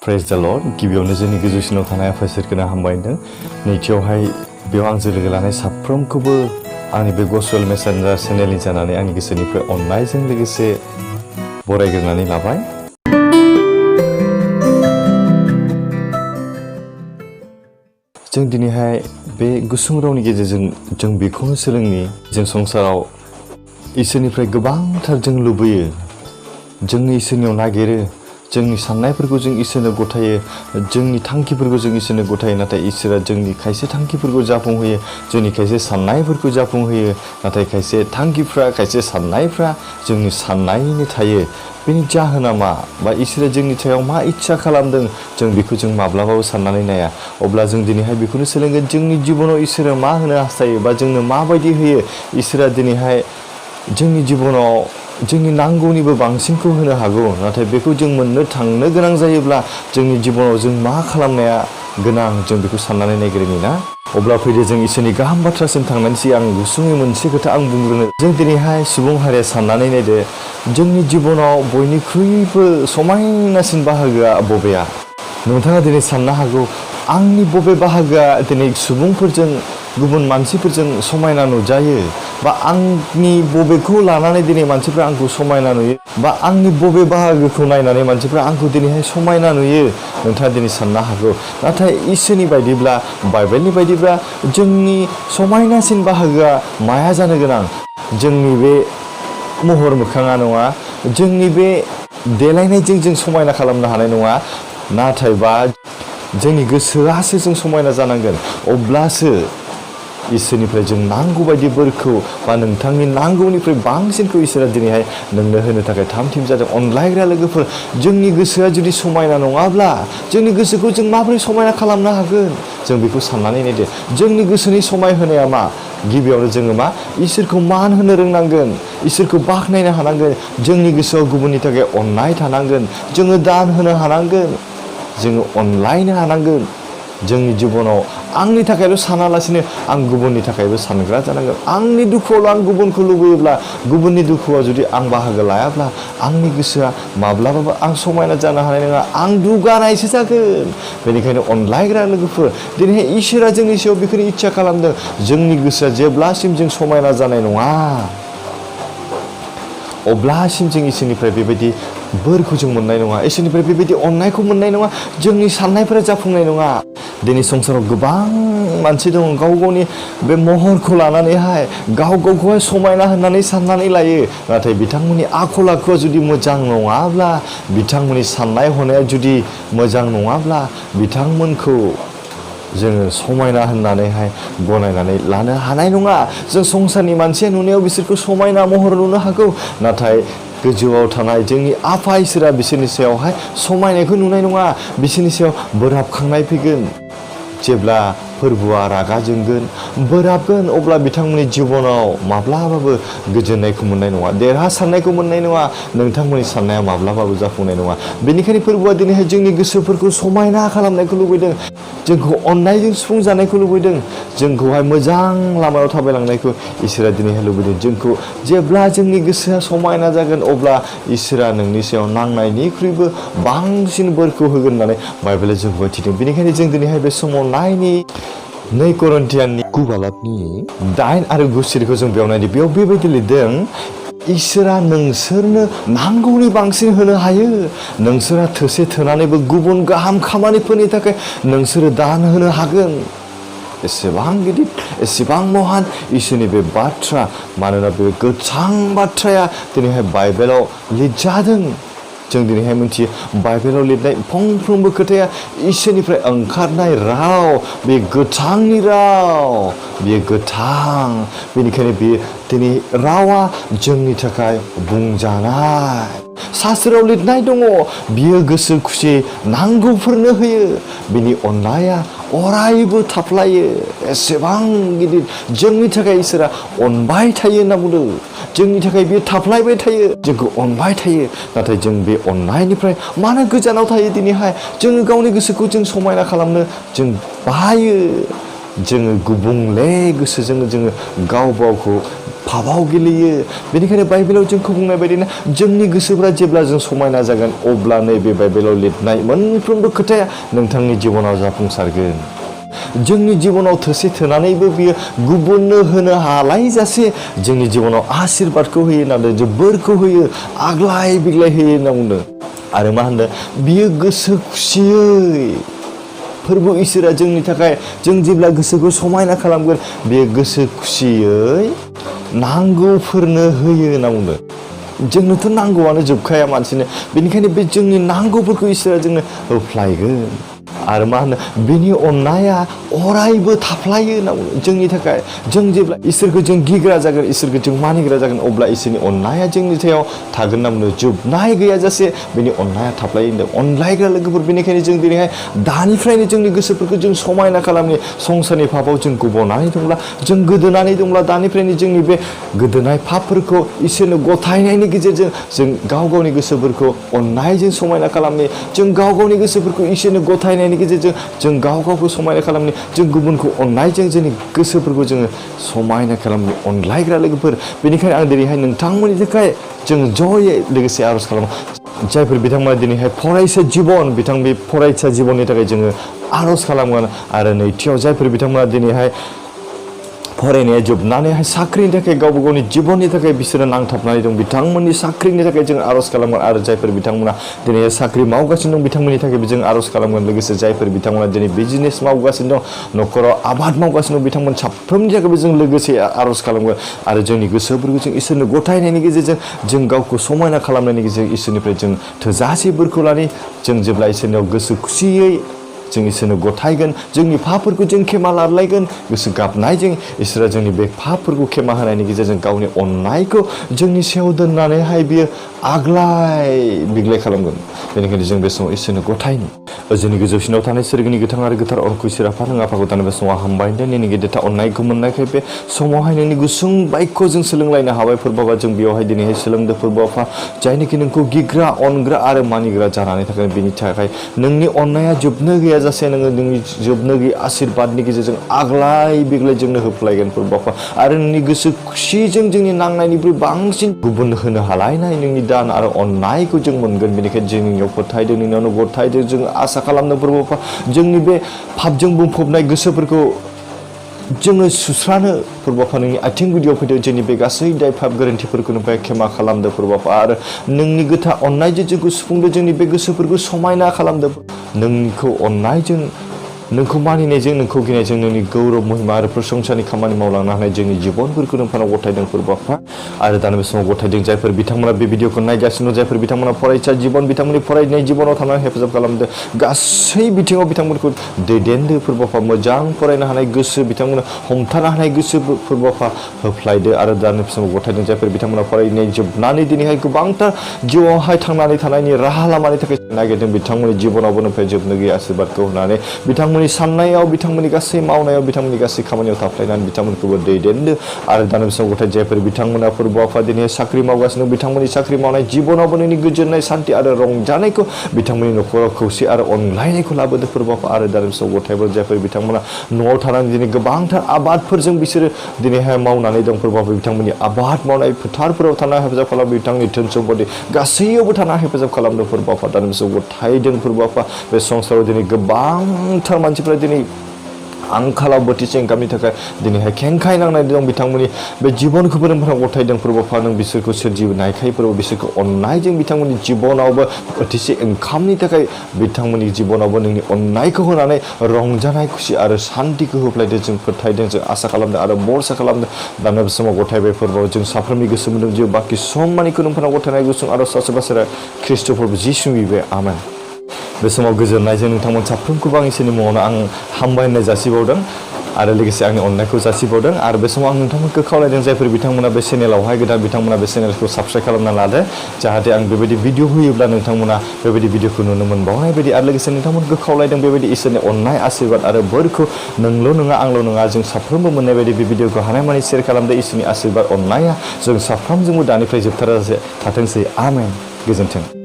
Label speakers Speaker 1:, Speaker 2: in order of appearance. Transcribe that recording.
Speaker 1: Praise the Lord. गिबियावनो जोंनि गोजौसिनाव थानाय आफा इसोरखौनो हामबायदों। नैथियावहाय बेयाव आंजों लोगो लानाय साफ्रोमखौबो आंनि बे गस्पेल मेसेन्जार चेनेलनि जानानै आंनि गोसोनिफ्राय अननायजों लोगोसे बरायग्रोनानै लाबाय। जों दिनैहाय बे गुसुं रावनि गेजेरजों जों बेखौनो सोलोंनि जों संसाराव इसोरनिफ्राय गोबांथार जों लुबैयो, जोंनि इसोरनियाव नागिरो, जोंनि साननायफोरखौ जों इसोरनो गथायो, जोंनि थांखिफोरखौ जों इसोरनो गथायो, नाथाय इसोरा जोंनि खायसे थांखिफोरखौ जाफुंहोयो, जोंनि खायसे साननायफोरखौ जाफुंहोयो, नाथाय खायसे थांखिफ्रा, खायसे साननायफ्रा जोंनि साननायैनो थायो। बेनि जाहोना मा? बा इसोरा जोंनि सायाव मा इच्छा खालामदों जों बेखौ जों माब्लाबाबो साननानै नाया। अब्ला जों दिनैहाय बेखौनो सोलोंगोन, जोंनि जिबनाव इसोरा मा होनो हास्थायो बा जोंनो माबायदि होयो। इसोरा दिनैहाय जोंनि जिबनाव जोंनि नांगौनिबो बांसिनखौ होनो हागौ, नाथाय बेखौ जों मोननो थांनो गोनां जायोब्ला जोंनि जिबनाव जों मा खालामनाया गोनां जों बेखौ साननानै नायग्रोनि ना। अब्ला फैदो जों इसोरनि गाहाम बाथ्रासिम थांनानै सिगां गुसुङै मोनसे खोथा आं बुंग्रोनो। जों दिनैहाय सुबुं हारिया साननानै नायदो, जोंनि जिबनाव बयनिख्रुइबो समायनासिन बाहागोआ बबेया? नोंथाङा दिनै साननो हागौ, आंनि बबे बाहागोआ दिनै सुबुंफोरजों, गुबुन मानसिफोरजों समायना नुजायो, बा आंनि बबेखौ लानानै दिनै मानसिफ्रा आंखौ समायना नुयो, बा आंनि बबे बाहागोखौ नायनानै मानसिफ्रा आंखौ दिनैहाय समायना नुयो। नोंथाङा दिनै साननो हागौ, नाथाय इसोरनि बायदिब्ला, बाइबेलनि बायदिब्ला जोंनि समायनासिन बाहागोआ माया जानो गोनां? जोंनि बे महर मोखाङा नङा, जोंनि बे देलायनायजों जों समायना खालामनो हानाय नङा, नाथायबा जोंनि गोसोआसो जों समायना जानांगोन। अब्लासो इसोरनिफ्राय जों नांगौ बायदि बोरखौ बा नोंथांनि नांगौनिफ्राय बांसिनखौ इसोरा दिनैहाय नोंनो होनो थाखाय थाम थिम जादों। अनलायग्रा लोगोफोर, जोंनि गोसोआ जुदि समायना नङाब्ला जोंनि गोसोखौ जों माबोरै समायना खालामनो हागोन? जों बेखौ साननानै नायदो। जोंनि गोसोनि समायहोनाया मा? गिबियावनो जोङो मा? इसोरखौ मान होनो रोंनांगोन, इसोरखौ बाख्नायनो हानांगोन, जोंनि गोसोआव गुबुननि थाखाय अननाय थानांगोन, जोङो दान होनो हानांगोन, जोङो अनलायनो हानांगोन। जोंनि जिबनाव आंनि थाखायल' सानालासिनो आं गुबुननि थाखायबो सानग्रा जानांगोन। आंनि दुखुआवल' आं गुबुनखौ लुबैयोब्ला, गुबुननि दुखुआव जुदि आं बाहागो लायाब्ला आंनि गोसोआ माब्लाबाबो आं समायना जानो हानाय नङा, आं दुगानायसो जागोन। बेनिखायनो अनलायग्रा लोगोफोर, दिनैहाय इसोरा जोंनि सायाव बेखौनो इच्छा खालामदों, जोंनि गोसोआ जेब्लासिम जों समायना जानाय नङा, अब्लासिम जों इसोरनिफ्राय बेबायदि बोरखौ जों मोननाय नङा, इसोरनिफ्राय बेबायदि अननायखौ मोननाय नङा, जोंनि साननायफोरा जाफुंनाय नङा। दिनै संसाराव गोबां मानसि दङ, गाव गावनि बे महरखौ लानानैहाय गाव गावखौहाय समायना होननानै साननानै लायो, नाथाय बिथांमोननि आखल आखुआ जुदि मोजां नङाब्ला, बिथांमोननि साननाय हनाया जुदि मोजां नङाब्ला, बिथांमोनखौ जोङो समायना होननानैहाय गनायनानै लानो हानाय नङा। जों संसारनि मानसिया नुनायाव बिसोरखौ समायना महर नुनो हागौ, नाथाय गोजौआव थानाय जोंनि आफा इसोरा बिसोरनि सायावहाय समायनायखौ नुनाय नङा, बिसोरनि सायाव बोराबखांनाय फैगोन। जेब्ला फोरबोआ रागा जोंगोन, बोराबगोन, अब्ला बिथांमोननि जिबनाव माब्लाबाबो गोजोननायखौ मोननाय नङा, देरहासारनायखौ मोननाय नङा, नोंथांमोननि साननाया माब्लाबाबो जाफुंनाय नङा। बेनिखायनो फोरबोआ दिनैहाय जोंनि गोसोफोरखौ समायना खालामनायखौ लुबैदों, जोंखौ अननायजों सुफुंजानायखौ लुबैदों, जोंखौहाय मोजां लामायाव थाबायलांनायखौ इसोरा दिनैहाय लुबैदों। जोंखौ जेब्ला जोंनि गोसोआ समायना जागोन, अब्ला इसोरा नोंनि सायाव नांनायनिख्रुइबो बांसिन बोरखौ होगोन होननानै बाइबेला जोंखौ थिदों। बेनिखायनो जों दिनैहाय बे समाव नायनि 2 करिन्थियाननि 9 बालाबनि 8 आरो 9 सिरिखौ जों बेयाव नायदो। बेयाव बेबायदि लिरदों, इसोरा नोंसोरनो नांगौनि बांसिन होनो हायो, नोंसोरा थोसे थोनानैबो गुबुन गाहाम खामानिफोरनि थाखाय नोंसोरो दान होनो हागोन। एसेबां गिदिर, एसेबां महान इसोरनि बे बाथ्रा, मानोना बे गोथां बाथ्राया दिनैहाय बाइबेलाव लिरजादों। जों दिनैहाय मिथियो, बाइबेलाव लिरनाय फंफ्रोमबो खोथाया इसोरनिफ्राय ओंखारनाय राव, बे गोथांनि राव, बेयो गोथां। बेनिखायनो बेयो दिनै रावा जोंनि थाखाय बुंजानाय। शास्त्रआव लिरनाय दङ, बियो गोसो खुसि नांगौफोरनो होयो, बिनि अननाया अरायबो थाफ्लायो। एसेबां गिदिर जोंनि थाखाय इसोरा अनबाय थायो होनना बुंदों, जोंनि थाखाय बियो थाफ्लायबाय थायो, जोंखौ अनबाय थायो। नाथाय जों बे अननायनिफ्राय मानो गोजानाव थायो? दिनैहाय जोङो गावनि गोसोखौ जों समायना खालामनो जों बाहायो, जोङो गुबुंले गोसोजों जोङो गाव गावखौ भाबाव गेलेयो बेनिखायनो बाइबेलाव जोंखौ बुंनाय बायदिनो जोंनि गोसोफ्रा जेब्ला जों समायना जागोन अब्ला नैबे बाइबेलाव लिरनाय मोनफ्रोमबो खोथाया नोंथांनि जिबनाव जाफुंसारगोन जोंनि जिबनाव थोसे थोनानैबो बियो गुबुननो होनो हालायजासे जोंनि जिबनाव आशीर्बादखौ होयो होनना बुंदों जे बोरखौ होयो आग्लाय बिग्लाय होयो होनना बुंदों आरो मा होनदों बियो गोसो खुसियै फोरबो इसोरा जोंनि थाखाय जों जेब्ला गोसोखौ समायना खालामगोन बेयो गोसो खुसियै नांगौफोरनो होयो होनना बुंदों जोंनोथ' नांगौआनो जोबखाया मानसिनो बेनिखायनो बे जोंनि नांगौफोरखौ इसोरा जोंनो होफ्लायगोन आरो मा होनो बेनि अननाया अरायबो थाफ्लायो होनना बुङो जोंनि थाखाय जों जेब्ला इसोरखौ जों गिग्रा जागोन इसोरखौ जों मानिग्रा जागोन अब्ला इसोरनि अननाया जोंनि सायाव थागोन होनना बुङो जोबनाय गैयाजासे बेनि अननाया थाफ्लायो होनदों अनलायग्रा लोगोफोर बेनिखायनो जों दिनैहाय दानिफ्रायनो जोंनि गोसोफोरखौ जों समायना खालामनि संसारनि फाफाव जों गब'नानै दंब्ला जों गोदोनानै दंब्ला दानिफ्रायनो जोंनि बे गोदोनाय फाफफोरखौ इसोरनो गथायनायनि गेजेरजों जों गाव गावनि गोसोफोरखौ अननायजों समायना खालामनि जों गाव गावनि गोसोफोरखौ इसोरनो गथायनायनि गेजेरजों जों गाव गावखौ समायना खालामनि जों गुबुनखौ अननायजों जोंनि गोसोफोरखौ जोङो समायना खालामनि अनलायग्रा लोगोफोर बेनिखायनो आं दिनैहाय नोंथांमोननि थाखाय जों जयै लोगोसे आर'ज खालामो जायफोर बिथांमोना दिनैहाय फरायसा जिबन बे फरायसा जिबननि थाखाय जोङो आर'ज खालामगोन आरो नैथियाव जायफोर बिथांमोना दिनैहाय फरायनाया जोबनानैहाय साख्रिनि थाखाय गावबा गावनि जिबननि थाखाय बिसोरो नांथाबनानै दं बिथांमोननि साख्रिनि थाखाय जों आर'ज खालामगोन आरो जायफोर बिथांमोना दिनै साख्रि मावगासिनो दं बिथांमोननि थाखायबो जों आर'ज खालामगोन लोगोसे जायफोर बिथांमोना दिनै बिजनेस मावगासिनो दं न'खराव आबाद मावगासिनो दं बिथांमोन साफ्रोमनि थाखायबो जों लोगोसे आर'ज खालामगोन आरो जोंनि गोसोफोरखौ जों इसोरनो गथायनायनि गेजेरजों जों गावखौ समायना खालामनायनि गेजेरजों इसोरनिफ्राय जों थोजासे बोरखौ लानि जों जेब्ला इसोरनियाव गोसो खुसियै जों इसोरनो गथायगोन जोंनि पापफोरखौ जों खेमा लालायगोन गोसो गाबनायजों इसोरा जोंनि बे पापफोरखौ खेमा होनायनि गेजेरजों गावनि अननायखौ जोंनि सायाव दोननानैहाय बियो आग्लाय बिग्लाय खालामगोन बेनिखायनो जों बे समाव इसोरनो गथायनि जोंनि गोजौसिनाव थानाय सोरगिनि गोथां आरो गोथार अरखौ इसोर आफा नों आफाखौ दानो बे समाव हामबाय नोंनि गेदेरथा अननायखौ मोननायखाय बे समावहाय नोंनि गुसुं बायखौ जों सोलोंलायनो हाबाय फोरबाबा जों बेयावहाय दिनैहाय सोलोंदों फोरबो आफा जायनोखि नोंखौ गिग्रा अनग्रा आरो मानिग्रा जानानै थागोन बेनि थाखाय नोंनि अननाया जोबनो गैया जासे नोङो नोंनि जोबनो गैयै आशीर्बादनि गेजेरजों आग्लाय बिग्लाय जोंनो होफ्लायगोन फोरबो आफा आरो नोंनि गोसो खुसिजों जोंनि नांनायनिख्रुइ बांसिन गुबुन होनो हालायनाय नोंनि दान आरो अननायखौ जों मोनगोन बेनिखायनो जों नोंनियाव फोथायदों नोंनियावनो गथायदों जों आसा खालामदों फोरबो आफा जोंनि बे पापजों बुंफबनाय गोसोफोरखौ जोङो सुस्रानो फोरबो आफा नोंनि आथिं गुदियाव फैदों जोंनि बे गासै दाय पाप गोरोन्थिफोरखौ नोंनिफ्राय खेमा खालामदों फोरबो आफा आरो नोंनि गोथार अननायजों जोंखौ सुफुंदों जोंनि बे गोसोफोरखौ समायना खालामदों नोंखौ अननायजों नोंखौ मानिनायजों नोंखौ गिनायजों नोंनि गौरब महिमा आरो प्रशंसानि खामानि मावलांनो हानाय जोंनि जिबनफोरखौ नोंथांनाव गथायदों फोरबो आफा आरो दानि बे समाव गथायदों जायफोर बिथांमोना बे भिडिअखौ नायगासिनो जायफोर बिथांमोना फरायसा जिबन बिथांमोननि फरायनाय जिबनाव थानानै हेफाजाब खालामदों गासै बिथिङाव बिथांमोनखौ दैदेनदो फोरबो आफा मोजां फरायनो हानाय गोसो बिथांमोना हमथानो हानाय गोसो फोरबो आफा होफ्लायदो आरो दानि बे समाव गथायदों जायफोर बिथांमोना फरायनाय जोबनानै दिनैहाय गोबांथार जिउआवहाय थांनानै थानायनि राहा लामानि थाखाय नागिरदों बिथांमोननि जिबनावबो नोंनिफ्राय जोबनो गैयै आशीर्बादखौ होनानै बिथांमोननि साननायाव बिथांमोननि गासै मावनायाव बिथांमोननि गासै खामानियाव थाफ्लायनानै बिथांमोनखौबो दैदेनदो आरो दानि समाव गथाय जायफोर बिथांमोना फोरबो आफा दिनै साख्रि मावगासिनो बिथांमोननि साख्रि मावनाय जिबनावबो नोंनि गोजोननाय सान्थि आरो रंजानायखौ बिथांमोननि न'खराव खौसे आरो अनलायनायखौ लाबोदो फोरबो आफा आरो दानि समाव गथायफोर जायफोर बिथांमोना न'आव थानानै दिनै गोबांथार आबादफोरजों बिसोरो दिनैहाय मावनानै दं फोरबो आफा बिथांमोननि आबाद मावनाय फोथारफोराव थाना हेफाजाब खालामो बिथांनि धोन सम्पति गासैयावबो थाना हेफाजाब खालामदों फोरबो आफा दानि समाव गथायदों फोरबो आफा बे संसाराव दिनै गोबांथार मानसिफ्रा दिनै आंखालाव बोथिसे ओंखामनि थाखाय दिनैहाय खेंखाय नांनाय दं बिथांमोननि बे जिबनखौबो नोंथाङा गथायदों फोरबो आफा नों बिसोरखौ सोरजिनायखाय फोरबो बिसोरखौ अननायजों बिथांमोननि जिबनावबो बोथिसे ओंखामनि थाखाय बिथांमोननि जिबनावबो नोंनि अननायखौ होनानै रंजानाय खुसि आरो शान्तिखौ होफ्लायदों जों फोथायदों जों आसा खालामदों आरो भरसा खालामदों दाना बे समाव गथायबाय फोरबोआव जों साफ्रोमनि गोसो मोदोम जिउ बाखि सम मानिखौ नोंथांनाव गथायनाय गुसुं आरो सासे बासेरा ख्रिस्ट' फोरबो जिसु बिबाय आमेन बे समाव गोजोननायजों नोंथांमोन साफ्रोमखौबो आं इसोरनि मुङावनो आं हामबायनाय जासिबावदों आरो लोगोसे आंनि अननायखौ जासिबावदों आरो बे समाव आं नोंथांमोनखौ खावलायदों जायफोर बिथांमोना बे चेनेलावहाय गोदान बिथांमोना बे चेनेलखौ साबस्क्राइब खालामना लादो जाहाथे आं बेबायदि भिडिअ होयोब्ला नोंथांमोना बेबायदि भिडिअखौ नुनो मोनबावनाय बायदि आरो लोगोसे नोंथांमोनखौ खावलायदों बेबायदि इसोरनि अननाय आशीर्बाद आरो बोरखौ नोंल' नङा आंल' नङा जों साफ्रोमबो मोननाय बायदि बे भिडिअखौ हानायमानि शेयार खालामदो इसोरनि आशीर्बाद अननाया जों साफ्रोमजोंबो दानिफ्राय जोबथाराजासे थाथोंसै आमेन गोजोन्थों